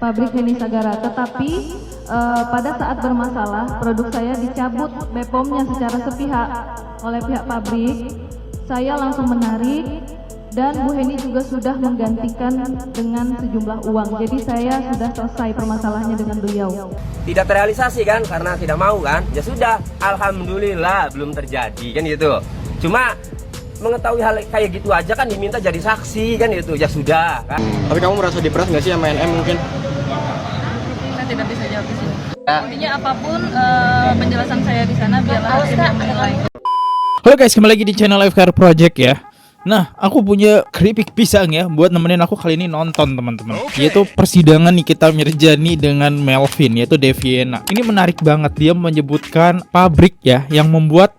pabrik Heni Sagara, tetapi pada saat bermasalah produk saya dicabut BPOM-nya secara sepihak oleh pihak pabrik. Saya langsung menarik dan Bu Heni juga sudah menggantikan dengan sejumlah uang. Jadi saya sudah selesai permasalahannya dengan beliau. Tidak terrealisasi kan karena tidak mau kan? Ya sudah, alhamdulillah belum terjadi kan gitu. Cuma mengetahui hal kayak gitu aja kan diminta jadi saksi kan itu, ya sudah kan. Tapi kamu merasa diperas nggak sih sama NM mungkin? Saya tidak bisa jawab di sini. Intinya apapun penjelasan saya di sana biarlah hakim yang menilai. Halo guys, kembali lagi di channel FKR Project ya. Nah, aku punya keripik pisang ya buat nemenin aku kali ini nonton teman-teman. Yaitu persidangan Nikita Mirzani dengan Melvin, yaitu Deviena. Ini menarik banget, dia menyebutkan pabrik ya yang membuat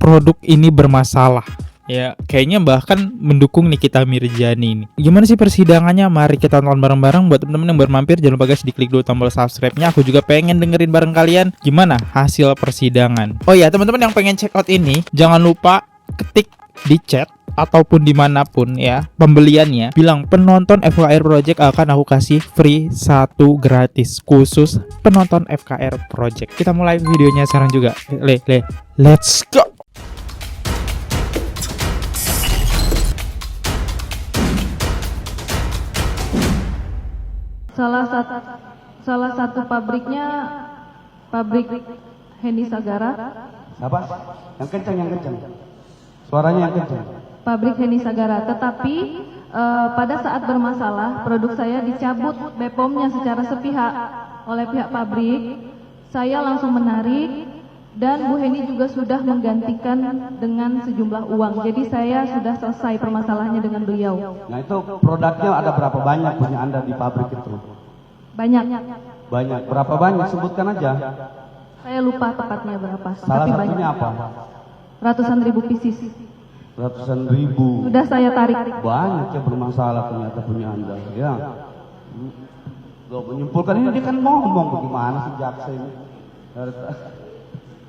produk ini bermasalah. Ya, kayaknya bahkan mendukung Nikita Mirzani ini. Gimana sih persidangannya? Mari kita nonton bareng-bareng. Buat temen-temen yang baru mampir, jangan lupa guys diklik dulu tombol subscribe-nya. Aku juga pengen dengerin bareng kalian gimana hasil persidangan. Oh ya, teman-teman yang pengen check out ini, jangan lupa ketik di chat ataupun dimanapun ya pembeliannya, bilang penonton FKR Project akan aku kasih free 1 gratis khusus penonton FKR Project. Kita mulai videonya sekarang juga. Let's go. Salah satu pabriknya pabrik Heni Sagara. Apa? Yang kencang. Suaranya yang kencang. Pabrik Heni Sagara, tetapi pada saat bermasalah produk saya dicabut BPOM-nya secara sepihak oleh pihak pabrik. Saya langsung menarik dan Bu Heni juga sudah menggantikan dengan sejumlah uang. Jadi saya sudah selesai permasalahannya dengan beliau. Nah itu produknya ada berapa banyak punya Anda di pabrik itu? Banyak. Banyak. Berapa banyak? Sebutkan aja. Saya lupa tepatnya berapa. Salah tapi satunya banyak. apa? Ratusan ribu pieces. Ratusan ribu. Sudah saya tarik. Banyak yang bermasalah ternyata punya Anda. Ya. Gak menyimpulkan ini dia kan ngomong bagaimana sih jaksa ini.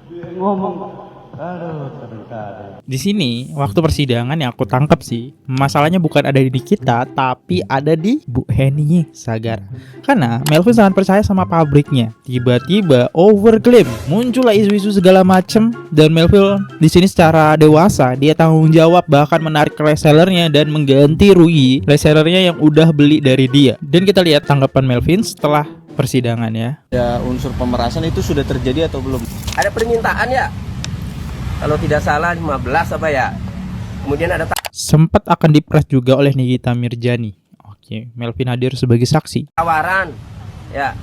Dia ngomong. Aduh, kadang-kadang. Di sini waktu persidangan yang aku tangkap sih, masalahnya bukan ada di kita, tapi ada di Bu Heni Sagara. Karena Melvin sangat percaya sama pabriknya. Tiba-tiba overclaim, muncullah isu-isu segala macem, dan Melvin di sini secara dewasa dia tanggung jawab bahkan menarik resellernya dan mengganti rugi resellernya yang udah beli dari dia. Dan kita lihat tanggapan Melvin setelah persidangan ya. Ya, unsur pemerasan itu sudah terjadi atau belum? Ada permintaan ya? Kalau tidak salah 15 apa ya? Kemudian ada Sempat akan dipres juga oleh Nikita Mirzani. Oke, Melvin hadir sebagai saksi. tawaran ya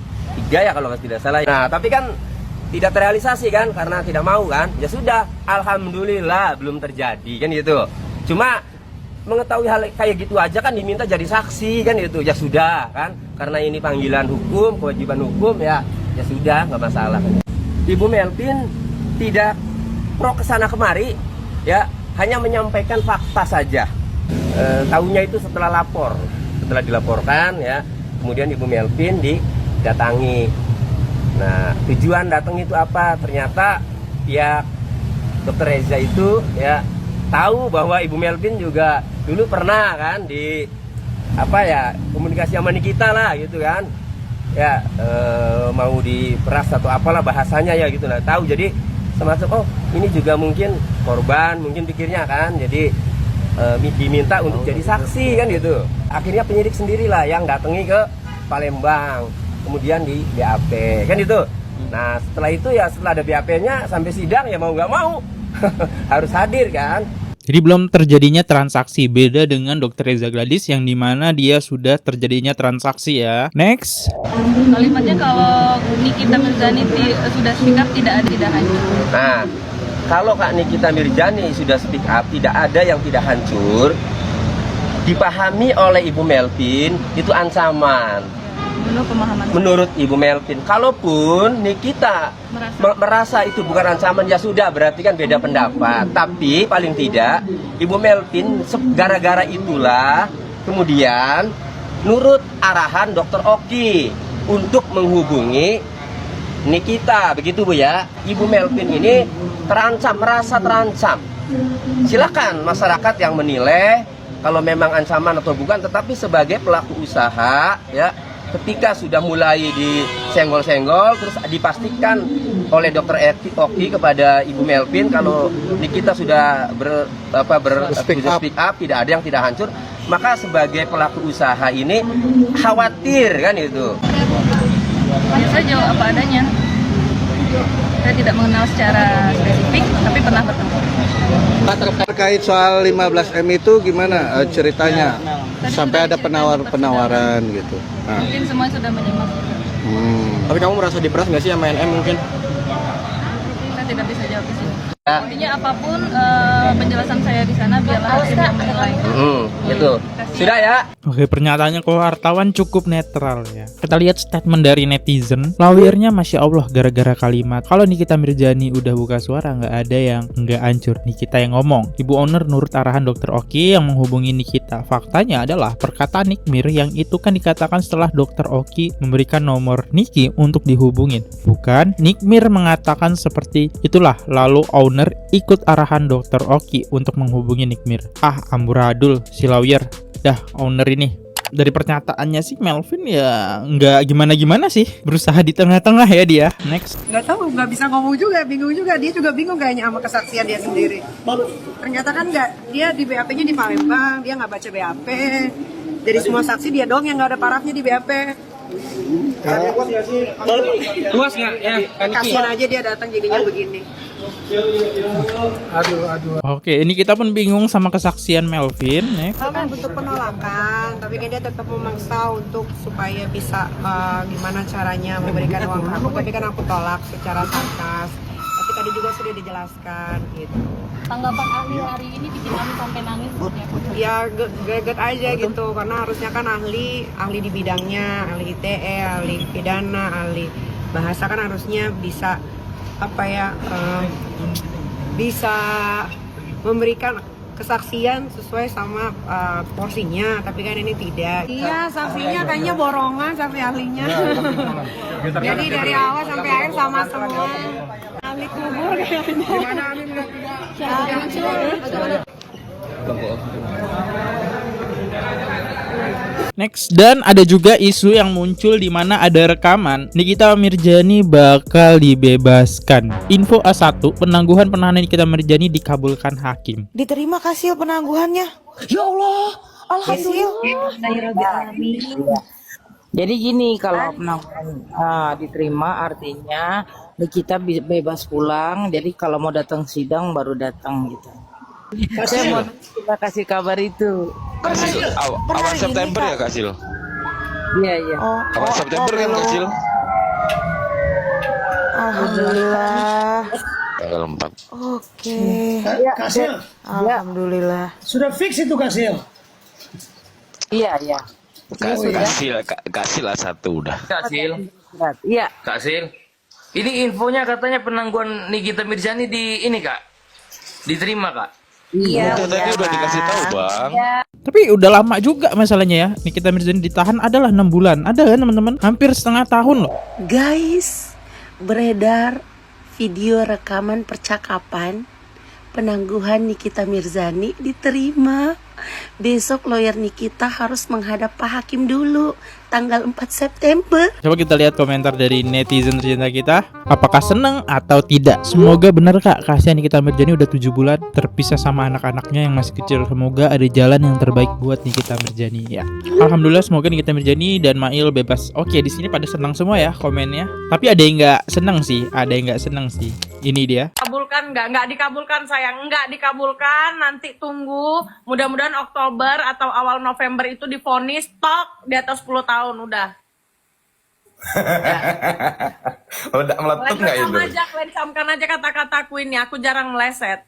3 ya kalau tidak salah. Nah tapi kan tidak terrealisasi kan karena tidak mau kan? Ya sudah, alhamdulillah belum terjadi kan gitu. Cuma mengetahui hal kayak gitu aja kan diminta jadi saksi kan itu, ya sudah kan? Karena ini panggilan hukum, kewajiban hukum ya sudah nggak masalah. Ibu Melvin tidak pro kesana kemari ya, hanya menyampaikan fakta saja. Tahunya itu setelah dilaporkan ya, kemudian Ibu Melvin didatangi. Nah tujuan datang itu apa? Ternyata pihak Dr. Reza itu ya tahu bahwa Ibu Melvin juga dulu pernah kan di komunikasi sama Nikita lah gitu kan ya, mau diperas atau apalah bahasanya ya gitu lah, tahu. Jadi semacam ini juga mungkin korban, mungkin pikirnya kan, jadi diminta untuk jadi saksi kan gitu. Akhirnya penyidik sendirilah yang datangi ke Palembang, kemudian di BAP kan gitu. Nah setelah itu ya, setelah ada BAP-nya sampai sidang ya mau nggak mau harus hadir kan. Jadi belum terjadinya transaksi, beda dengan Dr. Reza Gladys yang dimana dia sudah terjadinya transaksi ya. Next. Kalimatnya kalau Nikita Mirzani sudah speak up tidak hancur. Nah kalau Kak Nikita Mirzani sudah speak up, tidak ada yang tidak hancur. Dipahami oleh Ibu Melvin itu ancaman. Menurut Ibu Melvin, kalaupun Nikita merasa itu bukan ancaman, ya sudah, berarti kan beda pendapat. Tapi paling tidak Ibu Melvin gara-gara itulah kemudian nurut arahan Dr. Oki untuk menghubungi Nikita, begitu Bu ya. Ibu Melvin ini terancam, merasa terancam. Silakan masyarakat yang menilai kalau memang ancaman atau bukan, tetapi sebagai pelaku usaha ya, ketika sudah mulai disenggol-senggol, terus dipastikan oleh dokter Oki kepada Ibu Melvin kalau Nikita sudah speak up, tidak ada yang tidak hancur, maka sebagai pelaku usaha ini khawatir kan itu. Saya jawab apa adanya. Saya tidak mengenal secara spesifik, tapi pernah bertemu. Terkait soal 15M itu gimana ceritanya? Sampai ada penawaran gitu. Nah. Mungkin semua sudah menyimak. Tapi kamu merasa diperas nggak sih sama NM mungkin? Saya tidak bisa jawab di sini. Intinya apapun penjelasan saya di sana biarlah hakim yang menilai. Gitu. Sudah ya. Oke, pernyataannya kok wartawan cukup netral ya. Kita lihat statement dari netizen. Lawyernya Masya Allah gara-gara kalimat kalau Nikita Mirzani udah buka suara nggak ada yang nggak hancur. Nikita yang ngomong. Ibu owner nurut arahan dokter Oki yang menghubungi Nikita. Faktanya adalah perkataan Nikmir yang itu kan dikatakan setelah dokter Oki memberikan nomor Niki untuk dihubungin. Bukan Nikmir mengatakan seperti itulah lalu owner ikut arahan dokter Oki untuk menghubungi Nikmir. Amburadul si lawyer. Dah owner ini dari pernyataannya sih Melvin ya nggak gimana-gimana sih, berusaha di tengah-tengah ya dia. Next. Nggak tahu, nggak bisa ngomong juga, bingung juga. Dia juga bingung kayaknya sama kesaksian dia sendiri. Ternyata kan nggak, dia di BAP-nya di Palembang, dia nggak baca BAP. Dari semua saksi dia dong yang nggak ada parafnya di BAP. Puas nggak ya? Kasian aja dia datang jadinya begini. Oke, ini kita pun bingung sama kesaksian Melvin. Next. Kan bentuk penolakan, tapi kan dia tetap memaksa untuk supaya bisa gimana caranya memberikan uang aku. Tapi kan aku tolak secara sarkas. Tapi tadi juga sudah dijelaskan gitu. Tanggapan ahli hari ini bikin ahli sampai nangis seperti apa? Ya greget aja gitu, karena harusnya kan ahli di bidangnya, ahli ITE, ahli pidana, ahli bahasa kan harusnya bisa bisa memberikan kesaksian sesuai sama porsinya, tapi kan ini tidak. Iya, saksinya kayaknya borongan, saksi ahlinya. Jadi dari awal sampai akhir sama semua. Ahli kubur kayaknya. Gimana ahli Next, dan ada juga isu yang muncul di mana ada rekaman Nikita Mirzani bakal dibebaskan. Info A1, penangguhan penahanan Nikita Mirzani dikabulkan hakim. Diterima hasil penangguhannya. Ya Allah, alhamdulillah. Jadi gini, kalau penangguhan diterima artinya Nikita bebas pulang. Jadi kalau mau datang sidang baru datang gitu. Saya mau kita kasih kabar itu. Awal September ya Kak Sil? Iya. Awal September kan Kak Sil? Alhamdulillah. Tanggal 4. Oke. Kak Sil. Alhamdulillah. Sudah fix itu Kak Sil? Iya. Kak Sil A1 udah. Kak Sil. Iya. Kak Sil. Ini infonya katanya penangguhan Nikita Mirzani di ini Kak. Diterima Kak. Iya. Tadi udah dikasih tahu Bang. Tapi udah lama juga masalahnya ya. Nikita Mirzani ditahan adalah 6 bulan. Ada kan teman-teman? Hampir setengah tahun loh. Guys, beredar video rekaman percakapan penangguhan Nikita Mirzani diterima. Besok lawyer Nikita harus menghadap Pak Hakim dulu tanggal 4 September. Coba kita lihat komentar dari netizen tercinta kita. Apakah seneng atau tidak? Semoga benar Kak. Kasihan Nikita Mirzani udah 7 bulan terpisah sama anak-anaknya yang masih kecil. Semoga ada jalan yang terbaik buat Nikita Mirzani ya. Alhamdulillah semoga Nikita Mirzani dan Mail bebas. Oke, di sini pada senang semua ya komennya. Tapi ada yang nggak senang sih. Ini dia. Kabulkan nggak dikabulkan sayang, nggak dikabulkan. Nanti tunggu, mudah-mudahan Oktober atau awal November itu divonis tok di atas 10 tahun udah. Udah meletup nggak itu? Camkan aja kata-kataku ini, aku jarang meleset.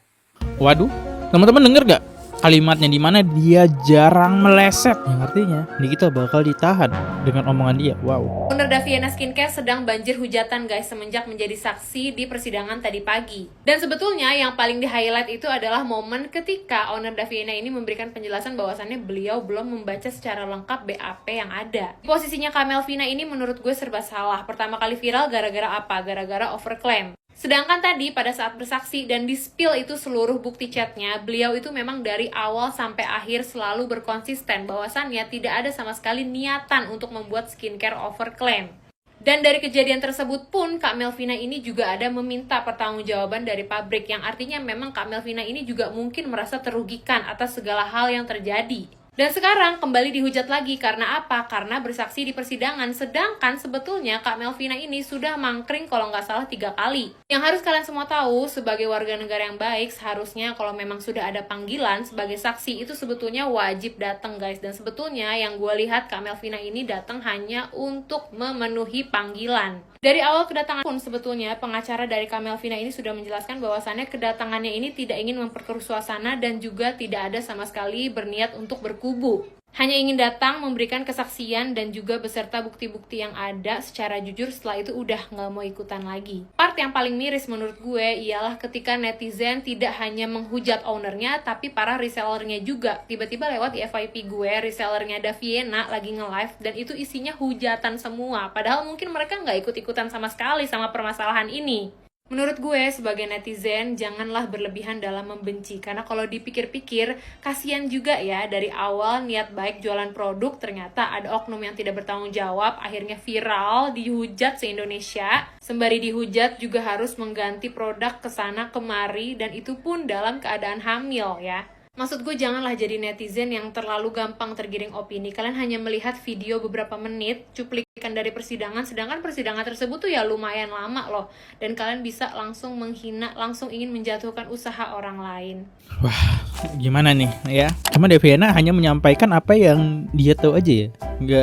Waduh, teman-teman denger gak? Kalimatnya di mana dia jarang meleset, yang artinya Nikita bakal ditahan dengan omongan dia. Wow. Owner Daviena Skincare sedang banjir hujatan guys semenjak menjadi saksi di persidangan tadi pagi. Dan sebetulnya yang paling di-highlight itu adalah momen ketika owner Daviena ini memberikan penjelasan bahwasannya beliau belum membaca secara lengkap BAP yang ada. Posisinya Kak Melvina ini menurut gue serba salah. Pertama kali viral gara-gara apa? Gara-gara overclaim. Sedangkan tadi pada saat bersaksi dan di-spill itu seluruh bukti chatnya, beliau itu memang dari awal sampai akhir selalu berkonsisten bahwasannya tidak ada sama sekali niatan untuk membuat skincare over claim. Dan dari kejadian tersebut pun Kak Melvina ini juga ada meminta pertanggungjawaban dari pabrik, yang artinya memang Kak Melvina ini juga mungkin merasa terugikan atas segala hal yang terjadi. Dan sekarang kembali dihujat lagi, karena apa? Karena bersaksi di persidangan, sedangkan sebetulnya Kak Melvina ini sudah mangkring kalau nggak salah 3 kali. Yang harus kalian semua tahu, sebagai warga negara yang baik, seharusnya kalau memang sudah ada panggilan sebagai saksi, itu sebetulnya wajib datang guys. Dan sebetulnya yang gue lihat Kak Melvina ini datang hanya untuk memenuhi panggilan. Dari awal kedatangan pun sebetulnya pengacara dari Kak Melvina ini sudah menjelaskan bahwasannya kedatangannya ini tidak ingin memperkeruh suasana dan juga tidak ada sama sekali berniat untuk berkubu. Hanya ingin datang, memberikan kesaksian dan juga beserta bukti-bukti yang ada secara jujur, setelah itu udah nggak mau ikutan lagi. Part yang paling miris menurut gue ialah ketika netizen tidak hanya menghujat ownernya, tapi para resellernya juga. Tiba-tiba lewat di FYP gue, resellernya Daviena lagi nge-live dan itu isinya hujatan semua. Padahal mungkin mereka nggak ikut-ikutan sama sekali sama permasalahan ini. Menurut gue, sebagai netizen, janganlah berlebihan dalam membenci. Karena kalau dipikir-pikir, kasihan juga ya, dari awal niat baik jualan produk, ternyata ada oknum yang tidak bertanggung jawab, akhirnya viral, dihujat se-Indonesia. Sembari dihujat juga harus mengganti produk kesana kemari, dan itu pun dalam keadaan hamil ya. Maksud gue, janganlah jadi netizen yang terlalu gampang tergiring opini. Kalian hanya melihat video beberapa menit, cuplikan dari persidangan, sedangkan persidangan tersebut tuh ya lumayan lama loh. Dan kalian bisa langsung menghina, langsung ingin menjatuhkan usaha orang lain. Wah, gimana nih ya? Cuma Daviena hanya menyampaikan apa yang dia tahu aja ya.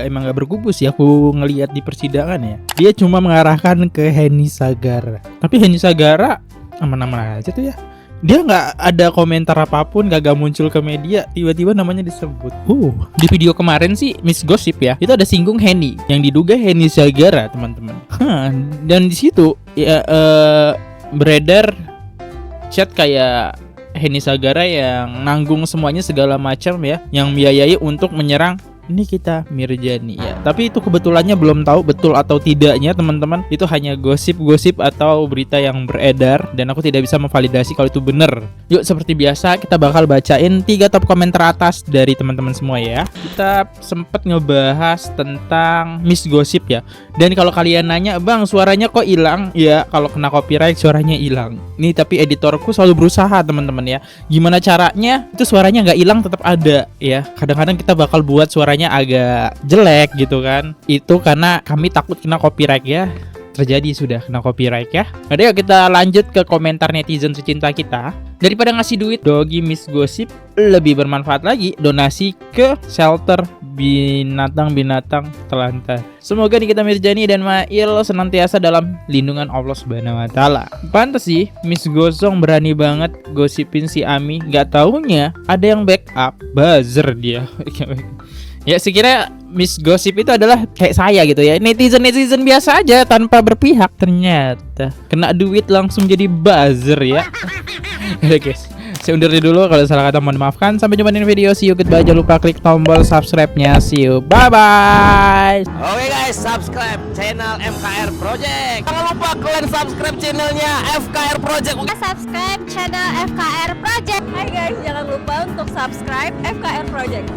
Emang gak berkubu sih aku ngelihat di persidangan ya. Dia cuma mengarahkan ke Henny Sagara. Tapi Henny Sagara aman-aman aja tuh ya. Dia nggak ada komentar apapun, gak muncul ke media, tiba-tiba namanya disebut. Di video kemarin sih Miss Gossip ya, itu ada singgung Henny, yang diduga Henny Sagara teman-teman. Dan di situ ya beredar chat kayak Henny Sagara yang nanggung semuanya segala macam ya, yang biayai untuk menyerang Nikita Mirzani ya. Tapi itu kebetulannya belum tahu betul atau tidaknya teman-teman. Itu hanya gosip-gosip atau berita yang beredar dan aku tidak bisa memvalidasi kalau itu benar. Yuk, seperti biasa kita bakal bacain 3 top komentar atas dari teman-teman semua ya. Kita sempat ngebahas tentang Miss Gossip ya. Dan kalau kalian nanya, "Bang, suaranya kok hilang?" Ya, kalau kena copyright suaranya hilang. Nih, tapi editorku selalu berusaha teman-teman ya. Gimana caranya itu suaranya nggak hilang, tetap ada ya. Kadang-kadang kita bakal buat suaranya agak jelek gitu kan. Itu karena kami takut kena copyright ya. Terjadi sudah kena copyright ya. Nah, yuk kita lanjut ke komentar netizen secinta kita. Daripada ngasih duit dogi Miss Gossip, lebih bermanfaat lagi donasi ke shelter binatang-binatang telantar. Semoga Nikita Mirzani dan Mail senantiasa dalam lindungan Allah Subhanahu wa taala. Pantes sih Miss Gosong berani banget gosipin si Ami, gak taunya ada yang backup, buzzer dia. Ya, sekira Miss Gossip itu adalah kayak saya gitu ya, netizen biasa aja tanpa berpihak. Ternyata kena duit langsung jadi buzzer ya. Oke guys, saya undur dulu, kalau salah kata mohon maafkan. Sampai jumpa di video, see you, goodbye. Jangan lupa klik tombol subscribe-nya, see you, bye bye. Oke guys, subscribe channel FKR Project. Jangan lupa kalian subscribe channelnya FKR Project. Subscribe channel FKR Project. Hai guys, jangan lupa untuk subscribe FKR Project.